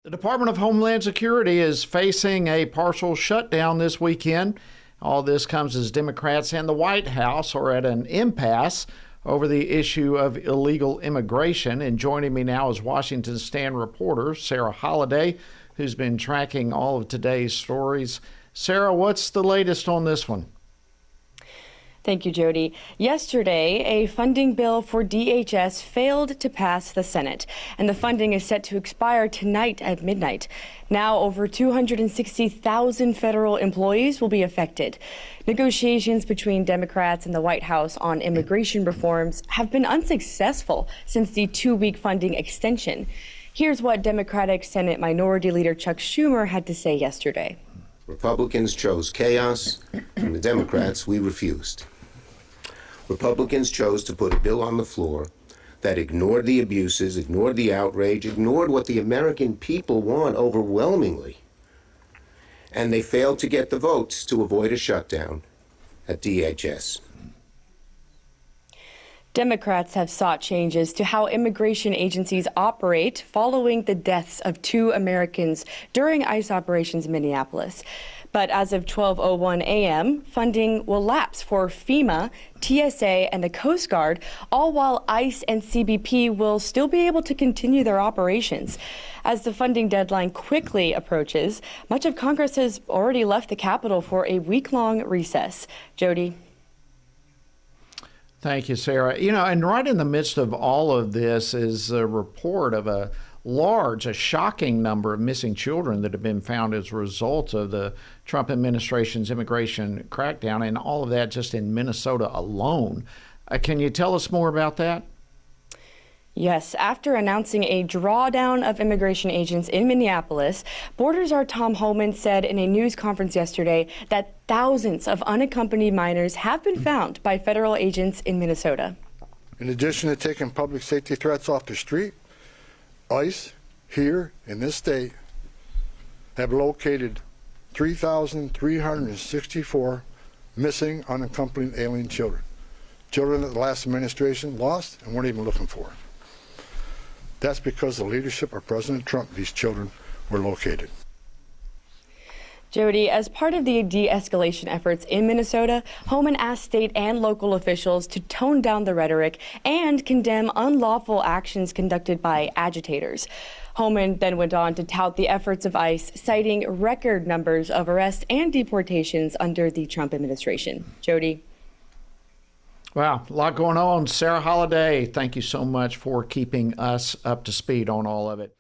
The Department of Homeland Security is facing a partial shutdown this weekend. All this comes as Democrats and the White House are at an impasse over the issue of illegal immigration. And joining me now is Washington Stand reporter Sarah Holliday, who's been tracking all of today's stories. Sarah, what's the latest on this one? Thank you, Jody. Yesterday, a funding bill for DHS failed to pass the Senate, and the funding is set to expire tonight at midnight. Now, over 260,000 federal employees will be affected. Negotiations between Democrats and the White House on immigration reforms have been unsuccessful since the two-week funding extension. Here's what Democratic Senate Minority Leader Chuck Schumer had to say yesterday. Republicans chose chaos, and the Democrats, we refused. Republicans chose to put a bill on the floor that ignored the abuses, ignored the outrage, ignored what the American people want overwhelmingly. And they failed to get the votes to avoid a shutdown at DHS. Democrats have sought changes to how immigration agencies operate following the deaths of two Americans during ICE operations in Minneapolis. But as of 12:01 a.m., funding will lapse for FEMA, TSA, and the Coast Guard, all while ICE and CBP will still be able to continue their operations. As the funding deadline quickly approaches, much of Congress has already left the Capitol for a week-long recess. Jody. Thank you, Sarah. And right in the midst of all of this is a report of a shocking number of missing children that have been found as a result of the Trump administration's immigration crackdown, and all of that just in Minnesota alone. Can you tell us more about that? Yes, after announcing a drawdown of immigration agents in Minneapolis, Border Czar Tom Homan said in a news conference yesterday that thousands of unaccompanied minors have been found by federal agents in Minnesota. In addition to taking public safety threats off the street, ICE here in this state have located 3,364 missing unaccompanied alien children. Children that the last administration lost and weren't even looking for. That's because of the leadership of President Trump, these children were located. Jody, as part of the de-escalation efforts in Minnesota, Homan asked state and local officials to tone down the rhetoric and condemn unlawful actions conducted by agitators. Homan then went on to tout the efforts of ICE, citing record numbers of arrests and deportations under the Trump administration. Jody. Wow, a lot going on. Sarah Holliday, thank you so much for keeping us up to speed on all of it.